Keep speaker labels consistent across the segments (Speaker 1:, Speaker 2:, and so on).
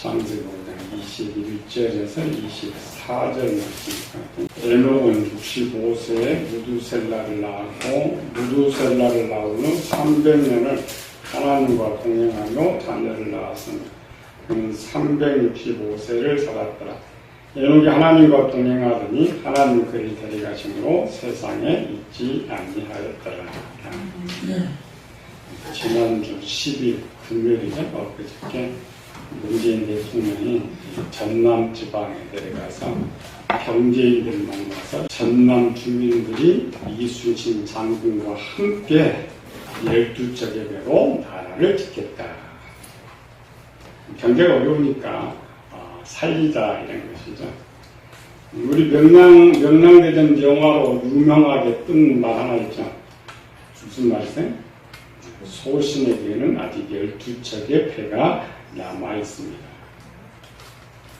Speaker 1: 창세기장 21절에서 24절 말씀입니다. 에녹은 65세에 무두셀라를 낳았고 무두셀라를 낳은 후 300년을 하나님과 동행하며 자녀를 낳았습니다. 그는 365세를 살았더라. 에녹이 하나님과 동행하더니 하나님 그를 데려가심으로 세상에 있지 아니하였더라. 지난주 10일 금요일이죠. 엊그저께 문재인 대통령이 전남 지방에 내려가서 경제인들 만나서 전남 주민들이 이순신 장군과 함께 12척의 배로 나라를 짓겠다. 경제가 어려우니까 살리자 이런 것이죠. 우리 명랑대전 영화로 유명하게 뜬 말 하나 있죠. 무슨 말씀? 소신에게는 아직 12척의 배가 남아있습니다.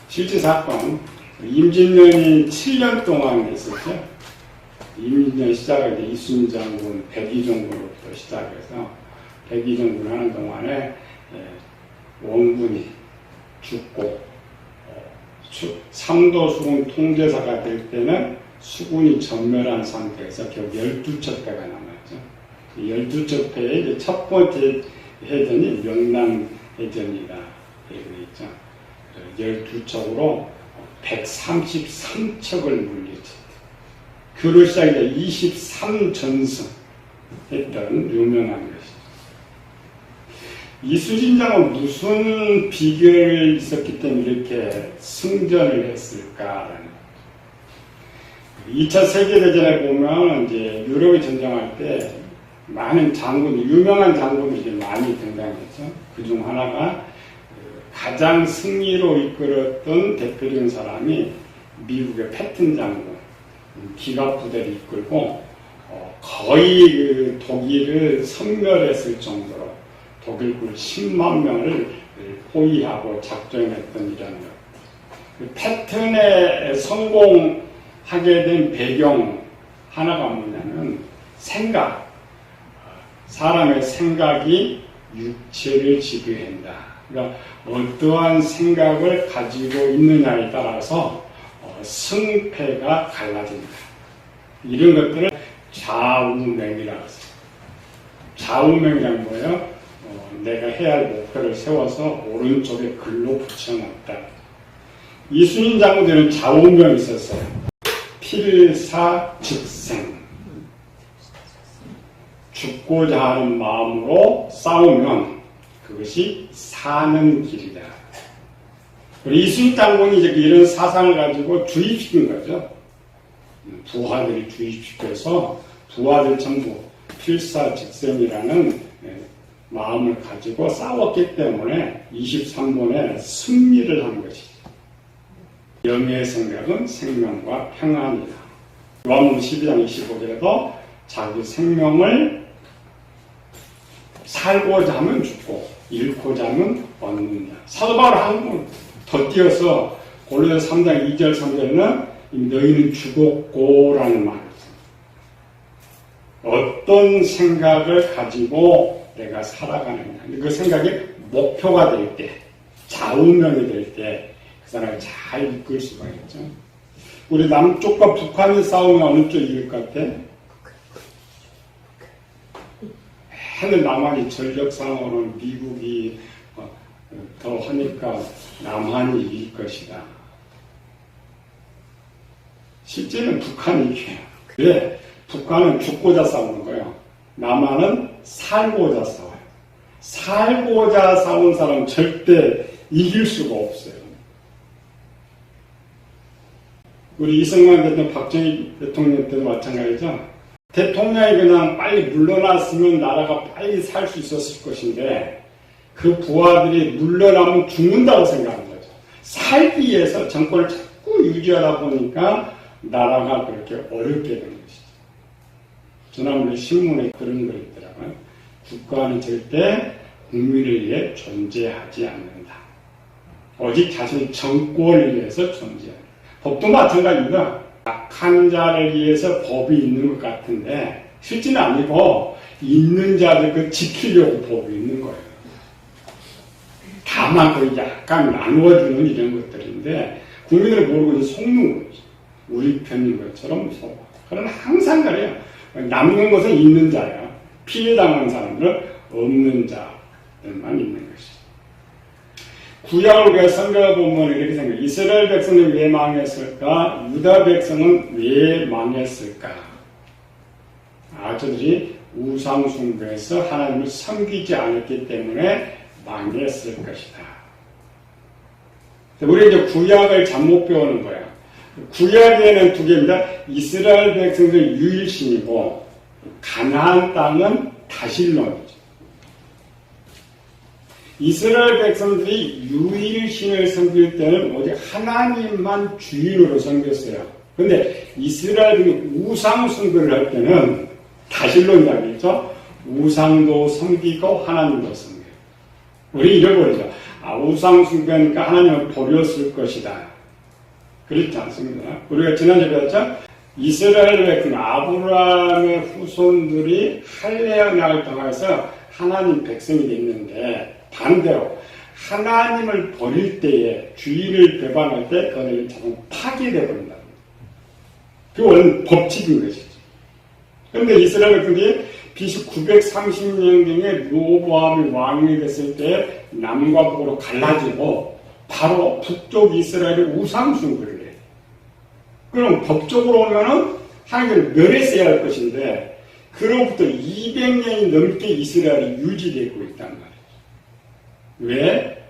Speaker 1: 실제 사건, 임진년이 7년 동안 했었죠. 임진년 시작할 때 이순장군 백의종군으로부터 시작해서 백의종군 하는 동안에 원군이 죽고 삼도수군 통제사가 될 때는 수군이 전멸한 상태에서 결국 12척배가 남았죠. 12척 배의 첫 번째 해전이 명랑해전이다. 이렇게 있죠. 12척으로 133척을 물리쳤다. 그로 시작해서 23전승 했던 유명한 것이죠. 이순신 장은 무슨 비결이 있었기 때문에 이렇게 승전을 했을까라는 2차 세계대전에 보면 이제 유럽이 전쟁할 때 많은 장군, 유명한 장군들이 많이 등장했죠. 그 중 하나가 가장 승리로 이끌었던 대표적인 사람이 미국의 패튼 장군, 기갑부대를 이끌고 거의 독일을 섬멸했을 정도로 독일군 10만 명을 포위하고 작전했던 이런 것. 패튼에 성공하게 된 배경 하나가 뭐냐면 생각. 사람의 생각이 육체를 지배한다. 그러니까 어떠한 생각을 가지고 있느냐에 따라서 승패가 갈라진다. 이런 것들을 좌우명이라고 해요. 좌우명이란 뭐예요? 내가 해야 할 목표를 세워서 오른쪽에 글로 붙여놨다. 이순신 장군들은 좌우명이 있었어요. 필사즉생. 죽고자 하는 마음으로 싸우면 그것이 사는 길이다. 이순신 장군이 이제 이런 사상을 가지고 주입시킨 거죠. 부하들이 주입시켜서 부하들 전부 필사즉생이라는 마음을 가지고 싸웠기 때문에 23번에 승리를 한 것이죠. 영예의 생각은 생명과 평안이다. 요한복음 12장 25절에도 자기 생명을 살고자 하면 죽고 잃고자 하면 얻는다. 사도 바울 한 번 더 띄어서 골로새 3장 2절 3절에는 너희는 죽었고 라는 말을 씁니다. 어떤 생각을 가지고 내가 살아가느냐. 그 생각이 목표가 될 때, 좌우명이 될 때 그 사람을 잘 이끌 수가 있죠. 우리 남쪽과 북한이 싸우면 어느 쪽이 이길 것 같아? 하늘 남한이 전력상으로는 미국이 더 하니까 남한이 이길 것이다. 실제는 북한이 이겨요. 왜? 북한은 죽고자 싸우는 거예요. 남한은 살고자 싸워요. 살고자 싸운 사람은 절대 이길 수가 없어요. 우리 이승만 대통령, 박정희 대통령 때도 마찬가지죠. 대통령이 그냥 빨리 물러났으면 나라가 빨리 살 수 있었을 것인데 그 부하들이 물러나면 죽는다고 생각한 거죠. 살기 위해서 정권을 자꾸 유지하다 보니까 나라가 그렇게 어렵게 된 것이죠. 지난번에 신문에 그런 거 있더라고요. 국가는 절대 국민을 위해 존재하지 않는다. 오직 자신의 정권을 위해서 존재한다. 법도 마찬가지입니다. 약한 자를 위해서 법이 있는 것 같은데 실제는 아니고 있는 자들 그 지키려고 법이 있는 거예요. 다만 그 약간 나누어주는 이런 것들인데 국민들은 모르고 이제 속는 거죠. 우리 편인 것처럼 속아. 그러나 항상 그래요. 남는 것은 있는 자야. 피해당한 사람들은 없는 자들만 있는 것이죠. 구약을 왜 성경을 보면 이렇게 생각해요. 이스라엘 백성은 왜 망했을까? 유다 백성은 왜 망했을까? 저들이 우상 숭배해서 하나님을 섬기지 않았기 때문에 망했을 것이다. 우리 이제 구약을 잘못 배우는 거야. 구약에는 두 개입니다. 이스라엘 백성들 유일신이고 가나안 땅은 다실론이죠. 이스라엘 백성들이 유일신을 섬길 때는 오직 하나님만 주인으로 섬겼어요. 그런데 이스라엘이 우상 숭배를 할 때는 다실론이라고 했죠. 우상도 섬기고 하나님도 섬겨요. 우리 잃어버리죠. 우상 숭배하니까 하나님을 버렸을 것이다. 그렇지 않습니다. 우리가 지난주에 배웠죠. 이스라엘 백성 아브라함의 후손들이 할례 언약을 통해서 하나님 백성이 됐는데 반대로 하나님을 버릴 때에 주인을 배반할 때 그들이 자동 파괴되어 버린다. 그게 원래 법칙인 것이죠. 그런데 이스라엘 백성들이 BC 930년경에 르호보암이 왕이 됐을 때 남과 북으로 갈라지고 바로 북쪽 이스라엘이 우상 숭배를 해요. 그럼 법적으로 오면은 하나님을 멸했어야 할 것인데 그로부터 200년이 넘게 이스라엘이 유지되고 있단 말이에요. 왜?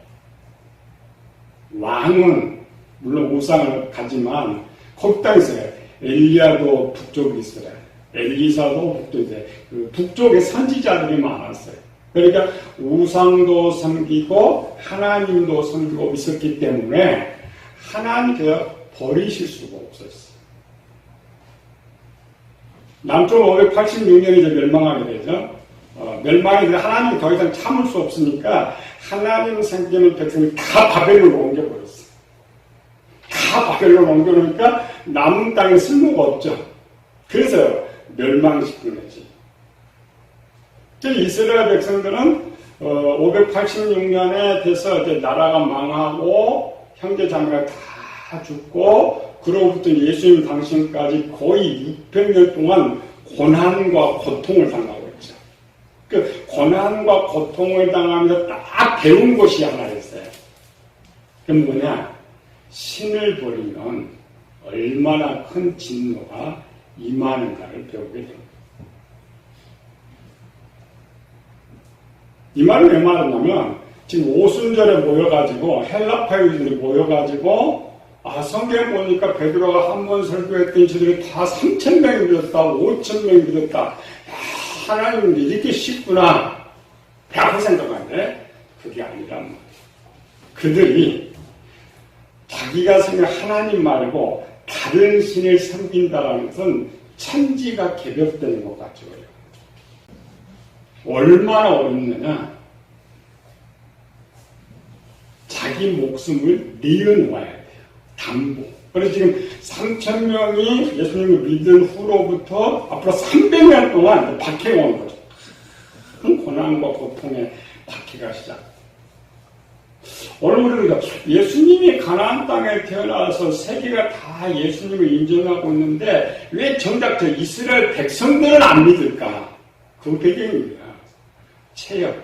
Speaker 1: 왕은 물론 우상을 가지만 거기 땅에서 엘리야도 북쪽 이스라엘, 엘리사도 북쪽 이스라엘, 그 북쪽에 선지자들이 많았어요. 그러니까 우상도 섬기고 하나님도 섬기고 있었기 때문에 하나님께서 버리실 수가 없었어요. 남쪽 586년이 이제 멸망하게 되죠. 멸망이 되면 하나님이 더 이상 참을 수 없으니까 하나님 섬기는 백성이 다 바벨론으로 옮겨버렸어요. 다 바벨론으로 옮겨놓으니까 남은 땅에 쓸모가 없죠. 그래서 멸망시킨 거지. 이스라엘 백성들은 586년에 돼서 이제 나라가 망하고 형제 자매가 다 죽고 그로부터 예수님 당신까지 거의 600년 동안 고난과 고통을 당하고 있죠. 그 고난과 고통을 당하면서 딱 배운 것이 하나 있어요. 그건 뭐냐? 신을 버리면 얼마나 큰 진노가 임하는가를 배우게 됩니다. 이 말을 왜 말하냐면 지금 오순절에 모여가지고 헬라파 유대인들이 모여가지고 성경에 보니까 베드로가 한 번 설교했더니 저들이 다 3,000명이 믿었다, 5,000명이 믿었다. 하나님은 이렇게 쉽구나 라고 생각하는데 그게 아니란 말이에요. 그들이 자기가 생긴 하나님 말고 다른 신을 섬긴다는 것은 천지가 개벽되는 것 같죠. 얼마나 어렵느냐. 자기 목숨을 내어놓아야 돼요. 담보. 그래서 지금 3,000명이 예수님을 믿은 후로부터 앞으로 300년 동안 박해가 온 거죠. 큰 고난과 고통의 박해가 시작. 오늘 우리가 예수님이 가나안 땅에 태어나서 세계가 다 예수님을 인정하고 있는데 왜 정작 저 이스라엘 백성들은 안 믿을까? 그 배경입니다. 체험.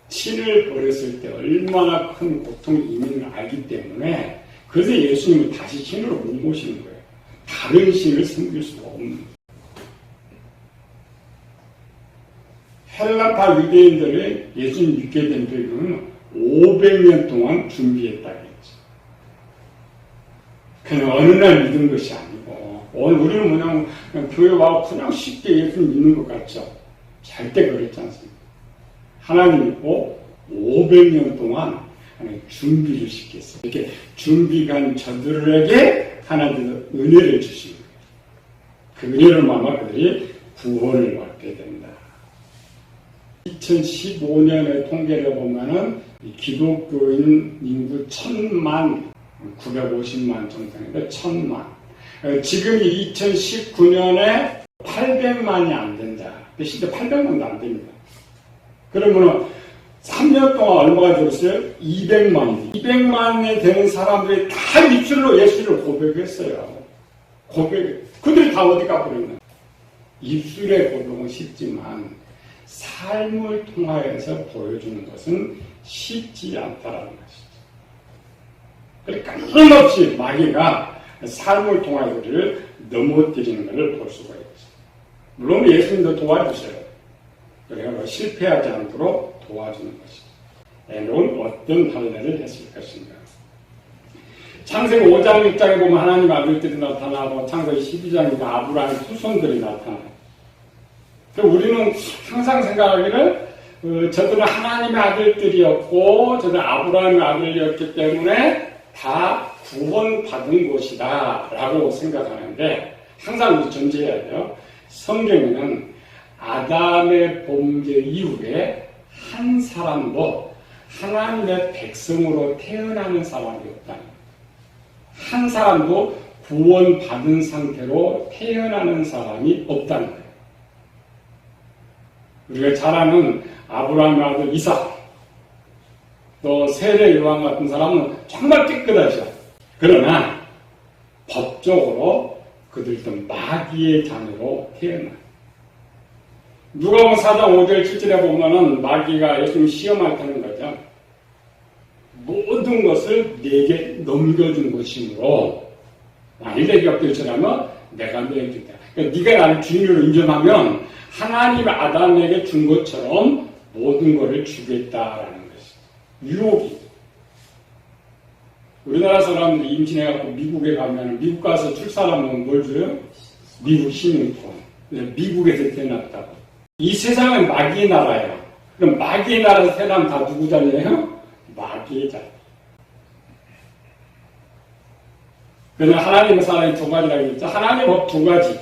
Speaker 1: 신을 버렸을 때 얼마나 큰 고통이 있는지를 알기 때문에 그래서 예수님은 다시 신으로 못 모시는 거예요. 다른 신을 섬길 수가 없는 거예요. 헬라파 유대인들이 예수님 믿게 된 배경은 500년 동안 준비했다고 했죠. 그냥 어느 날 믿은 것이 아니고 오늘 우리는 뭐냐면 그냥 교회 와서 그냥 쉽게 예수님 믿는 것 같죠. 절대 그렇지 않습니다. 하나님 믿고 500년 동안 준비를 시켰어요. 이렇게 준비간 저들에게 하나님은 은혜를 주신 거예요. 그 은혜를 말마 그들이 구원을 얻게 됩니다. 2015년의 통계를 보면은 기독교인 인구 1,000만 950만 정도 되는데 1,000만. 지금이 2019년에 800만이 안 된다. 실제 800만도 안 됩니다. 그러면은 3년 동안 얼마가 들었어요? 200만. 200만이 되는 사람들이 다 입술로 예수를 고백했어요. 그들이 다 어디 가버렸나? 입술의 고백은 쉽지만 삶을 통하여서 보여주는 것은 쉽지 않다라는 것이죠. 그러니까 끊임없이 마귀가 삶을 통하여 우리를 넘어뜨리는 것을 볼 수가 있죠. 물론 예수님도 도와주셔요. 그래서 실패하지 않도록 도와주는 것이죠. 에녹은 어떤 할례를 했을 것인가. 창세기 5장 6장에 보면 하나님 아들들이 나타나고 창세기 12장에 아브라함의 후손들이 나타나요. 우리는 항상 생각하기를 저들은 하나님의 아들들이었고 저들은 아브라함의 아들이었기 때문에 다 구원받은 것이다 라고 생각하는데 항상 우리 전제해야 돼요. 성경에는 아담의 범죄 이후에 한 사람도 하나님의 백성으로 태어나는 사람이 없다. 한 사람도 구원받은 상태로 태어나는 사람이 없다는 거예요. 우리가 잘 아는 아브라함의 아들 이삭, 또 세례 요한 같은 사람은 정말 깨끗하죠. 그러나 법적으로 그들도 마귀의 자녀로 태어나요. 누가복음 4장 5절 7절에 보면은 마귀가 예수님 시험할 때는 거죠. 모든 것을 내게 넘겨준 것이므로 만일 내게 엎드려면 내가 너에게 준다. 그러니까 네가 나를 주인으로 인정하면 하나님 아담에게 준 것처럼 모든 것을 주겠다라는 것이 유혹이. 우리나라 사람들이 임신해갖고 미국에 가면 미국 가서 출산하면 뭘 줘요? 미국 시민권. 미국에서 태어났다고. 이 세상은 마귀의 나라예요. 그럼 마귀의 나라에서 태어나면 다 누구 자녀예요? 마귀의 자녀. 그러나 하나님의 사랑이 두 가지라고 했죠. 하나님의 법 두 가지.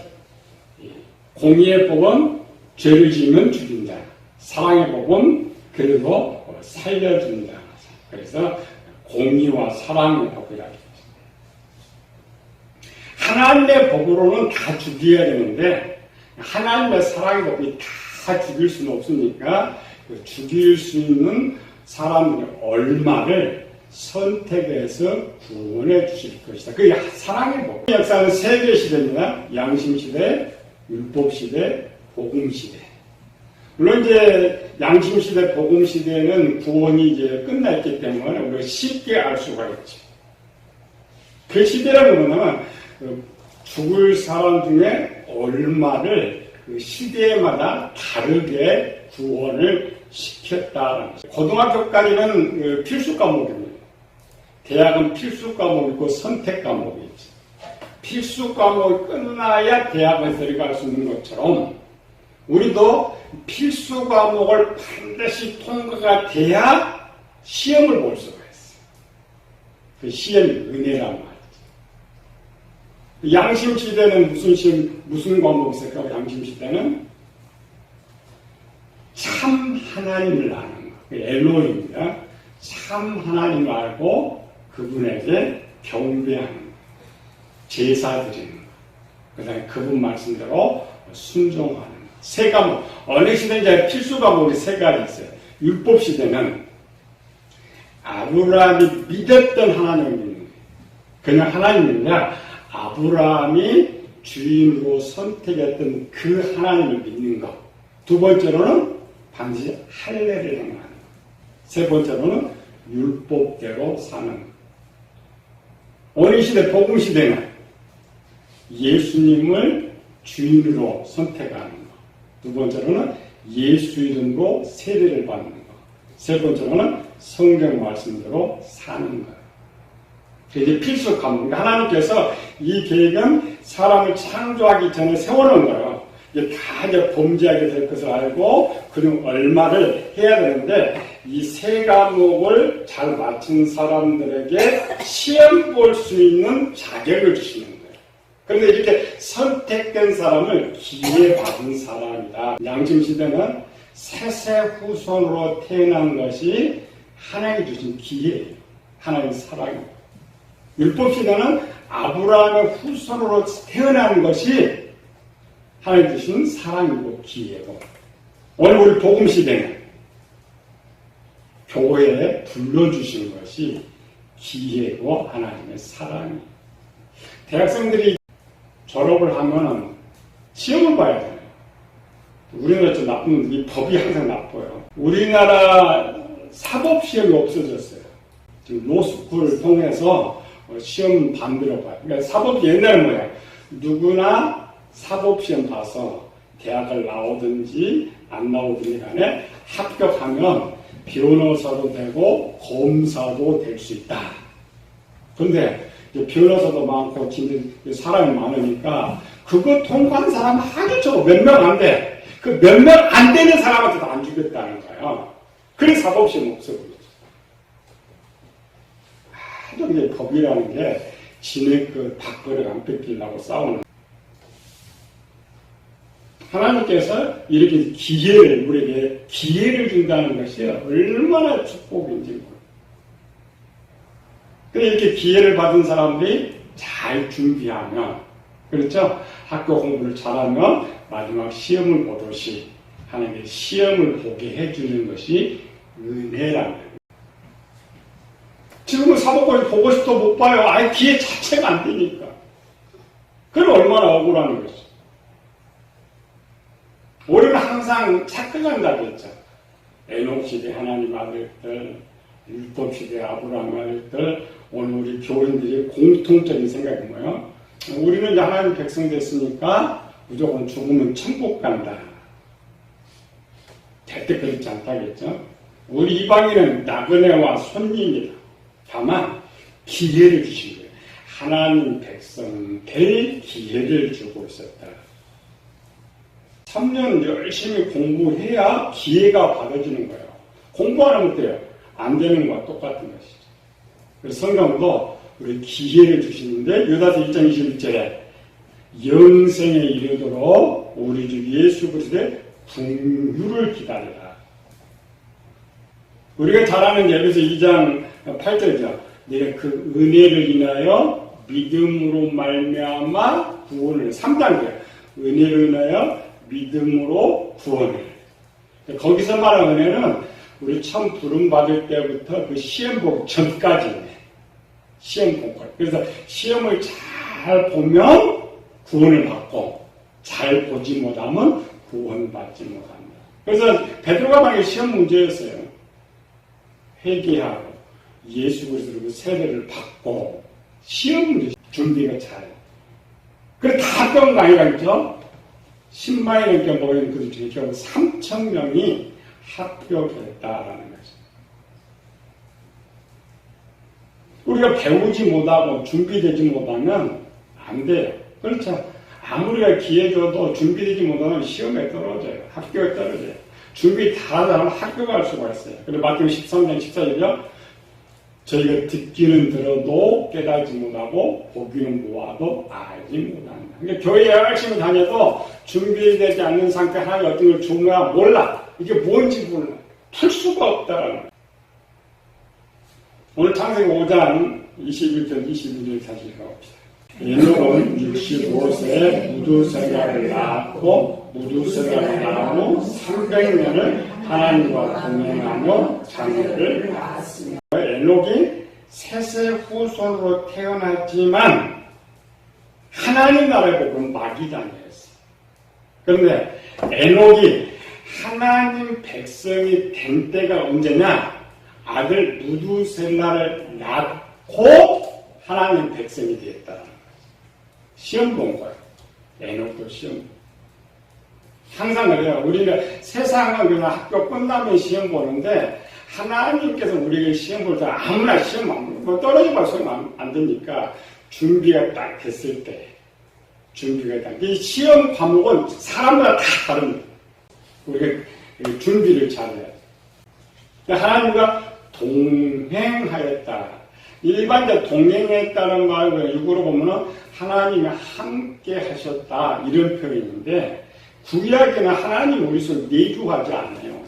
Speaker 1: 공의의 법은 죄를 지으면 죽인다. 사랑의 법은 그리고 살려준다. 그래서 공의와 사랑의 법이라고 했죠. 하나님의 법으로는 다 죽여야 되는데 하나님의 사랑의 법이 다 죽일 수는 없으니까 죽일 수 있는 사람들의 얼마를 선택해서 구원해 주실 것이다. 그게 사랑의 법. 역사는 세계 시대입니다. 양심 시대, 율법 시대, 복음 시대. 물론 이제 양심 시대, 복음 시대는 구원이 이제 끝났기 때문에 우리가 쉽게 알 수가 있죠. 그 시대라는 것은 죽을 사람 중에 얼마를 그 시대마다 다르게 구원을 시켰다는 거죠. 고등학교까지는 필수 과목입니다. 대학은 필수 과목이 있고 선택 과목이 있죠. 필수 과목이 끝나야 대학에 들어갈 수 있는 것처럼 우리도 필수 과목을 반드시 통과가 돼야 시험을 볼 수가 있어요. 그 시험이 은혜란 말이죠. 양심 시대는 무슨 과목이 있을까요? 양심 시대는 참 하나님을 아는 것. 엘로힘입니다. 참 하나님을 알고 그분에게 경배하는 것. 제사 드리는 것. 그 다음에 그분 말씀대로 순종하는 것. 세 과목. 어느 시대인지 필수 과목이 세 가지 있어요. 율법 시대는 아브라함이 믿었던 하나님을 믿는 거예요. 그냥 하나님이 아니라 아브라함이 주인으로 선택했던 그 하나님을 믿는 것. 두 번째로는 반드시 할례를 행하는 것. 세 번째로는 율법대로 사는 것. 어느 시대, 복음 시대는 예수님을 주인으로 선택하는 것. 두 번째로는 예수 이름으로 세례를 받는 것. 세 번째로는 성경 말씀대로 사는 것. 이게 필수 과목. 하나님께서 이 계획은 사람을 창조하기 전에 세워놓은 거예요. 이제 다 이제 범죄하게 될 것을 알고 그중 얼마를 해야 되는데 이 세 과목을 잘 마친 사람들에게 시험 볼 수 있는 자격을 주시는 거예요. 그런데 이렇게 선택된 사람을 기회 받은 사람이다. 양심 시대는 세세 후손으로 태어난 것이 하나님이 주신 기회예요. 하나님의 사랑입니다. 율법 시대는 아브라함의 후손으로 태어난 것이 하나님 주신 사랑이고 기회고, 오늘 우리 복음 시대는 교회에 불러주신 것이 기회고 하나님의 사랑이에요. 대학생들이 졸업을 하면 시험을 봐야 돼요. 우리나라 좀 나쁜, 이 법이 항상 나빠요. 우리나라 사법시험이 없어졌어요. 지금 로스쿨을 통해서 시험 반대로 봐요. 그러니까 사법이 옛날에 뭐예요? 누구나 사법시험 봐서 대학을 나오든지 안 나오든지 간에 합격하면 변호사도 되고 검사도 될 수 있다. 그런데 변호사도 많고 사람이 많으니까 그거 통과한 사람 아주 적어. 몇 명 안 돼. 그 몇 명 안 되는 사람한테도 안 주겠다는 거예요. 그래서 사법시험 없어버렸죠. 아주 이제 법이라는 게 진의 그 밥그릇 안 뺏기려고 싸우는. 하나님께서 이렇게 우리에게 기회를 준다는 것이 얼마나 축복인지 모르겠어요. 이렇게 기회를 받은 사람들이 잘 준비하면, 그렇죠? 학교 공부를 잘하면 마지막 시험을 보듯이 하나님의 시험을 보게 해주는 것이 은혜라는 거예요. 지금은 사법고시 보고 싶어도 못 봐요. 아예 기회 자체가 안 되니까. 그럼 얼마나 억울한 것이죠. 우리는 항상 착각한다고 했죠. 에녹 시대 하나님 아들들, 율법 시대 아브라함 아들들, 오늘 우리 교인들이 공통적인 생각이 뭐예요? 우리는 하나님 백성 됐으니까 무조건 죽으면 천국 간다. 절대 그렇지 않다겠죠. 우리 이방인은 나그네와 손님이다. 다만 기회를 주신 거예요. 하나님 백성 될 기회를 주고 있었다. 3년 열심히 공부해야 기회가 받아지는 거예요. 공부 안 하면 돼요. 안 되는 것과 똑같은 것이죠. 그래서 성경도 우리 기회를 주시는데 유다서 1장 21절에 영생에 이르도록 우리 주 예수 그리스도의 긍휼을 기다리라. 우리가 잘 아는 에베소 2장 8절이죠. 내가 그 은혜를 인하여 믿음으로 말미암아 구원을 3단계예요. 은혜를 인하여 믿음으로 구원을. 거기서 말하는 은혜는 우리 처음 부름받을 때부터 그 시험 보기 전까지네. 시험 보고. 그래서 시험을 잘 보면 구원을 받고 잘 보지 못하면 구원받지 못한다. 그래서 베드로가 만약에 시험 문제였어요. 회개하고 예수 그리스도로 세례를 받고 시험 문제 준비가 잘. 그래 다 합격한 거 아니라겠죠? 10만이 넘게 모이는 그 중에 결국 3,000명이 합격했다라는 거죠. 우리가 배우지 못하고 준비되지 못하면 안 돼요. 그렇죠? 아무리 기회 줘도 준비되지 못하면 시험에 떨어져요. 합격에 떨어져요. 준비 다 하면 합격할 수가 있어요. 그리고 마태복음 13장 14절이요. 저희가 듣기는 들어도 깨달지 못하고 보기는 보아도 알지 못한다. 그러니까 교회에 열심히 다녀도 준비되지 않는 상태 하나님 어떤 걸 주면 몰라. 이게 뭔지 몰라. 풀 수가 없다라는 거예요. 오늘 창세기 5장 21절 22절 다시 읽어봅시다. 에녹은 65세에 무두세라를 낳았고 무두세라를 낳은 후 300년을 하나님과 동행하며 자녀를 낳았으며 에녹이 셋의 후손으로 태어났지만 하나님 나라의 복은 마귀다니였어요. 그런데 에녹이 하나님 백성이 된 때가 언제냐? 아들 무두셀라를 낳고 하나님 백성이 되었다. 시험 본 거예요. 에녹도 시험. 항상 그래요. 우리는 세상은 그냥 학교 끝나면 시험 보는데 하나님께서 우리에게 시험 볼 때 아무나 시험 뭐 떨어지면 소용 안 되니까 준비가 딱 됐을 때 준비가 딱. 이 시험 과목은 사람마다 다 다릅니다. 우리가 준비를 잘해야 돼요. 하나님과 동행하였다. 일반적 동행했다는 말을 육으로 보면은 하나님이 함께 하셨다 이런 표현인데 구약에는 하나님 우리 속에 내주하지 않아요.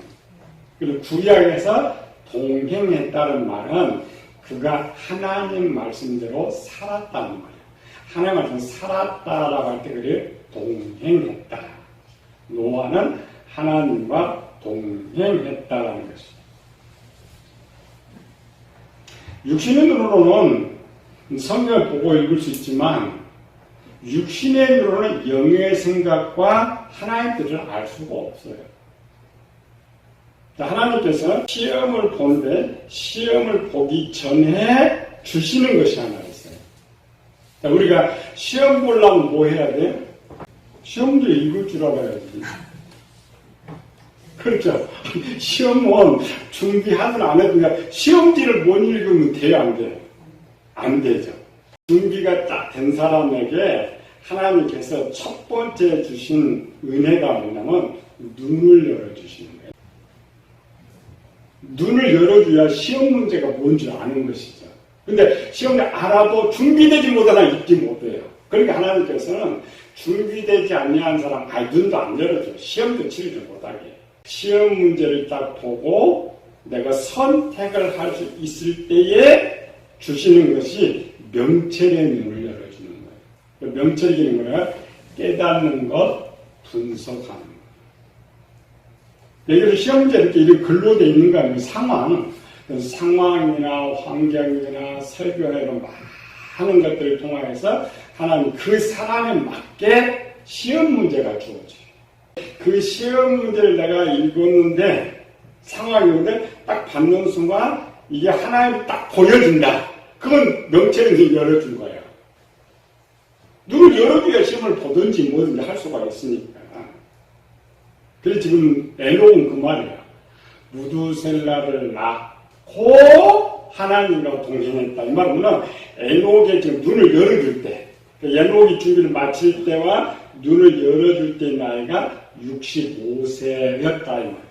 Speaker 1: 그리고 구약에서 동행했다는 말은 그가 하나님 말씀대로 살았다는 말이에요. 하나님 말씀 살았다라고 할 때 그래 동행했다. 노아는 하나님과 동행했다라는 것이죠. 육신의 눈으로는 성경을 보고 읽을 수 있지만 육신의 눈으로는 영의 생각과 하나님의 뜻을 알 수가 없어요. 하나님께서 시험을 보는데 시험을 보기 전에 주시는 것이 하나 있어요. 우리가 시험 보려면 뭐 해야 돼요? 시험도 읽을 줄 알아야지. 그렇죠. 시험은 준비하든 안 해도 시험지를 못 읽으면 돼요, 안 돼요? 안 되죠. 준비가 딱 된 사람에게 하나님께서 첫 번째 주신 은혜가 뭐냐면 눈을 열어주시는 거예요. 눈을 열어줘야 시험 문제가 뭔지 아는 것이죠. 근데 시험을 알아도 준비되지 못하나 읽지 못해요. 그러니까 하나님께서는 준비되지 아니한 사람, 눈도 안 열어줘. 시험도 치르지 못하게. 시험 문제를 딱 보고 내가 선택을 할 수 있을 때에 주시는 것이 명철의 눈을 열어주는 거예요. 명철이라는 거는 깨닫는 것, 분석하는 것. 여기서 시험 문제 이렇게 글로 되어 있는 거 아니면 상황이나 환경이나 설교나 이런 많은 것들을 통해서 하나님 그 사람에 맞게 시험 문제가 주어져요. 그 시험 문제를 내가 읽었는데 상황이 오는데 딱 받는 순간 이게 하나님 딱 보여준다. 그건 명철이 눈을 열어준 거예요. 눈을 열어줘야 시험을 보든지 뭐든지 할 수가 있으니까. 그래서 지금 에녹은 그 말이야. 무두셀라를 낳고 하나님과 동행했다. 이 말은 에녹의 지금 눈을 열어줄 때, 에녹이 준비를 마칠 때와 눈을 열어줄 때 나이가 65세였다. 이 말이야.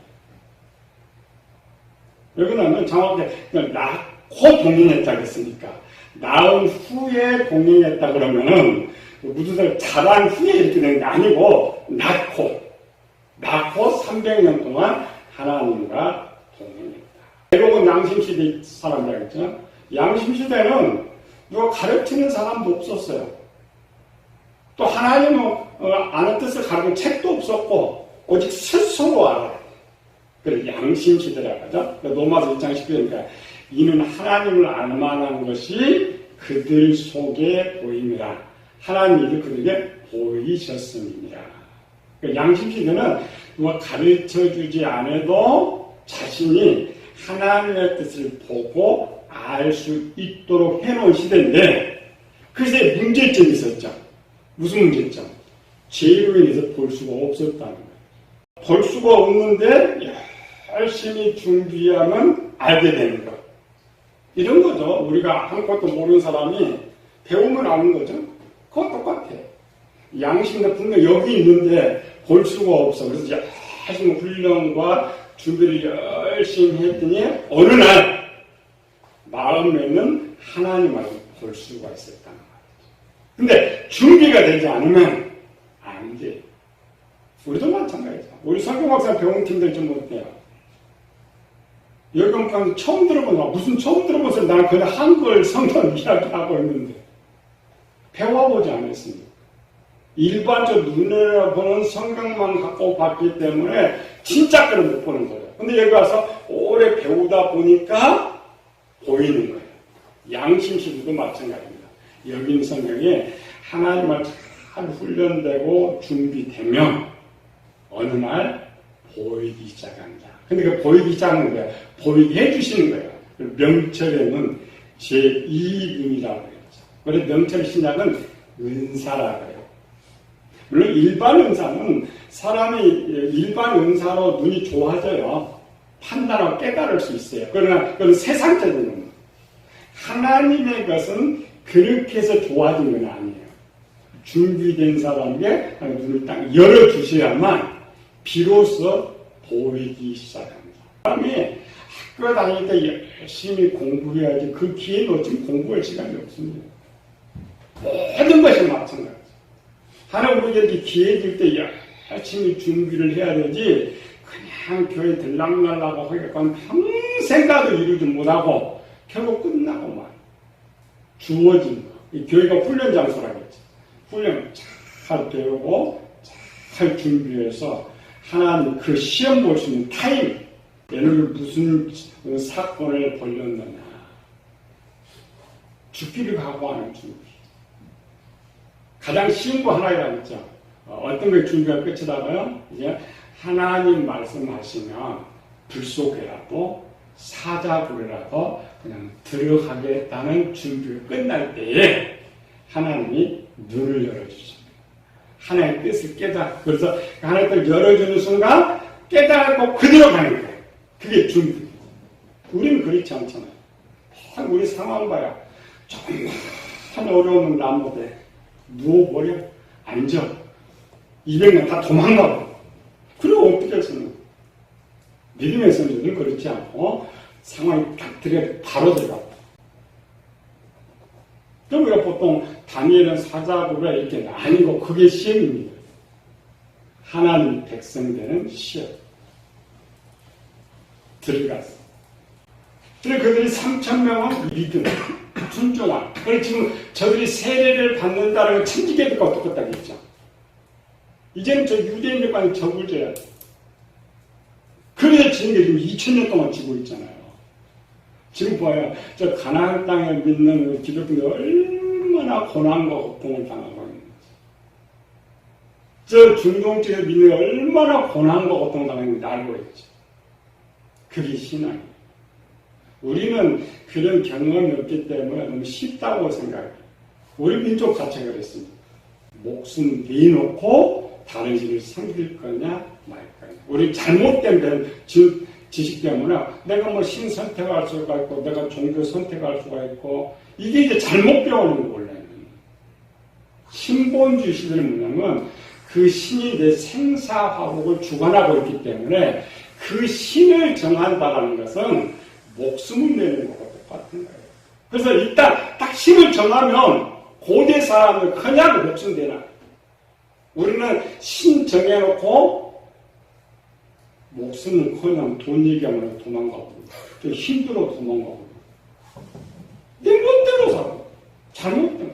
Speaker 1: 왜 그러냐면 정확하게 낳고 동행했다 그랬으니까. 낳은 후에 동행했다 그러면은 무두셀라 자란 후에 이렇게 되는 게 아니고 낳고 300년 동안 하나님과 동행했다. 에녹은 양심시대 사람이라고 했죠. 양심시대는 누가 가르치는 사람도 없었어요. 또 하나님은 아는 뜻을 가르치는 책도 없었고 오직 스스로 알아요. 그래 양심시대라고 하죠. 로마서 1장 10절이니까 이는 하나님을 알만한 것이 그들 속에 보임이라. 하나님이 그들에게 보이셨음이니라. 양심시대는 누가 가르쳐주지 않아도 자신이 하나님의 뜻을 보고 알 수 있도록 해놓은 시대인데 그래서 문제점이 있었죠. 무슨 문제점? 죄로 인해서 볼 수가 없었다는 거예요. 볼 수가 없는데 열심히 준비하면 알게 되는 것. 이런 거죠. 우리가 아무것도 모르는 사람이 배우면 아는 거죠. 그건 똑같아. 양심은 분명 여기 있는데 볼 수가 없어. 그래서 열심히 훈련과 준비를 열심히 했더니 어느 날 마음에는 하나님을 볼 수가 있었다는 말이죠. 근데 준비가 되지 않으면 안 돼. 우리도 마찬가지죠. 우리 성경학사 배운 팀들 좀 어때요? 여기 오면 처음 들어보나 무슨 처음 들어보세요. 나는 그냥 한글 성경 이야기하고 있는데 배워보지 않았습니다. 일반적 눈으로 보는 성경만 갖고 봤기 때문에 진짜 그걸 못 보는 거예요. 근데 여기 와서 오래 배우다 보니까 보이는 거예요. 양심시도도 마찬가지입니다. 여기 있는 성경에 하나님을 잘 훈련되고 준비되면 어느 날 보이기 시작합니다. 근데 그 보이기 시작하는 거예요. 보이게 해주시는 거예요. 명철에는 제2눈이라고 그랬죠. 그래서 명철 신약은 은사라고 해요. 물론 일반 은사는 사람이 일반 은사로 눈이 좋아져요. 판단하고 깨달을 수 있어요. 그러나 그건 세상적인 건 하나님의 것은 그렇게 해서 좋아진 건 아니에요. 준비된 사람에게 눈을 딱 열어주셔야만 비로소 보이기 시작합니다. 사람이 학교 다닐 때 열심히 공부해야지 그 기회 놓치면 공부할 시간이 없습니다. 모든 것이 마찬가지죠. 하나님 우리에게 기회 줄 때 열심히 준비를 해야 되지 그냥 교회 들락날락 하겠건 평생 가도 이루지 못하고 결국 끝나고만 주어진 거. 이 교회가 훈련 장소라겠죠. 훈련 잘 배우고 잘 준비해서 하나님 그 시험 볼 수 있는 타임 얘는 무슨 사건을 벌였느냐 죽기를 각오하는 준비. 가장 쉬운 거 하나라고 했죠. 어떤 게 준비가 끝이다가요. 이제 하나님 말씀하시면 불 속에라도 사자굴에라도 그냥 들어가겠다는 준비가 끝날 때에 하나님이 눈을 열어주십니다. 하나님의 뜻을 깨닫고 그래서 하나님의 뜻을 열어주는 순간 깨닫고 그대로 가는 거예요. 그게 준비. 우리는 그렇지 않잖아요. 우리 상황 봐야 정말 어려우면 나무대 누워버려 앉아 200년 다 도망가고 그럼 어떻게 했으면 믿음의 선조는 그렇지 않고 상황이 딱 들여 바로 들어가고 그럼 우리가 보통 다니엘은 사자굴에 이렇게 나뉘고 그게 시험입니다. 하나님 백성되는 시험 들어갔어. 그래서 그들이 3,000명은 믿음, 순종함. 그래서 지금 저들이 세례를 받는다는 건 천지개벽과 똑같다겠죠. 이제는 저 유대인들과는 적을 져야 돼. 그래서 지는 게 지금 2,000년 동안 지고 있잖아요. 지금 봐요. 저 가나안 땅에 믿는 기독교인들 얼마나 고난과 고통을 당하고 있는지. 저 중동 쪽에 믿는 얼마나 고난과 고통을 당하는지 알고 있죠. 그게 신앙이에요. 우리는 그런 경험이 없기 때문에 너무 쉽다고 생각해요. 우리 민족 자체가 그랬습니다. 목숨 내놓고 다른 일을 섬길 거냐 말 거냐. 우리 잘못된 지식 때문에 내가 뭐 신 선택할 수가 있고 내가 종교 선택할 수가 있고 이게 이제 잘못 배우는 거 원래는. 신본주의 시대는 뭐냐면 그 신이 내 생사화복을 주관하고 있기 때문에 그 신을 정한다는 것은 목숨을 내는 것과 똑같은 거예요. 그래서 일단 딱 신을 정하면 고대 사람은 그냥 목숨 내놔. 우리는 신 정해놓고 목숨은 그냥 돈 얘기하면 도망가고 좀 힘들어 도망가고 내 멋대로 살고 잘못된 거예요.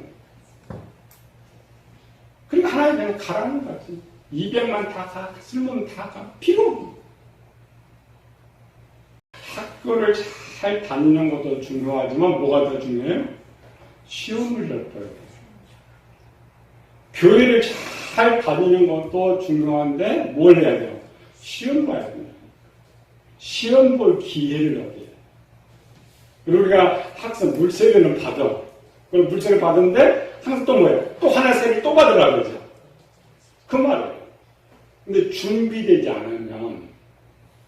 Speaker 1: 그러니까 하나님 그냥 가라는 거지. 200만 다 가, 쓸모는 다 가. 필요 없는 학교를 잘 다니는 것도 중요하지만 뭐가 더 중요해요? 시험을 잘 봐야 돼요. 교회를 잘 다니는 것도 중요한데 뭘 해야 돼요? 시험 봐야 돼요. 시험 볼 기회를 얻어야 돼요. 그리고 우리가 학생 물세례는 받아. 그럼 물세례 받은데 항상 또 뭐예요? 또 하나 세례 또 받으라 그러죠. 그 말이에요. 근데 준비되지 않으면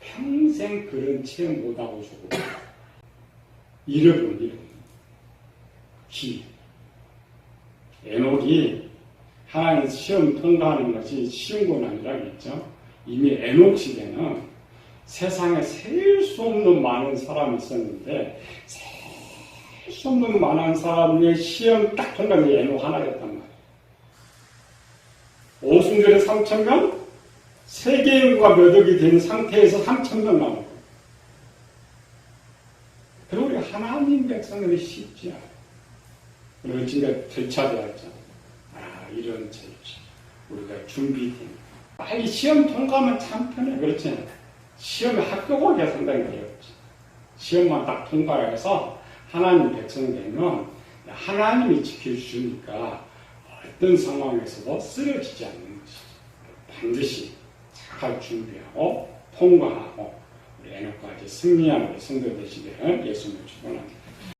Speaker 1: 평생 그런 체험 못하고 죽고 잃어버린 기. 에녹이 하나님 시험 통과하는 것이 쉬운 건 아니라 그랬죠. 이미 에녹 시대는 세상에 셀 수 없는 많은 사람이 있었는데 셀 수 없는 많은 사람의 시험 딱 통과한 게 에녹 하나였단 말이에요. 오순절에 3,000명? 세계 인구가 몇 억이 된 상태에서 3,000명 남은 거예요. 그리고 우리가 하나님 백성들이 쉽지 않아요. 그리고 지금 절차되었죠. 이런 절차. 우리가 준비된. 빨리 시험 통과하면 참 편해. 그렇지? 시험에 합격하기가 상당히 어렵지. 시험만 딱 통과해서 하나님 백성 되면 하나님이 지켜주니까 어떤 상황에서도 쓰러지지 않는 것이죠. 반드시 잘 준비하고 통과하고 우리 에녹까지 승리하는 성도 되시기를 예수님을 축원합니다.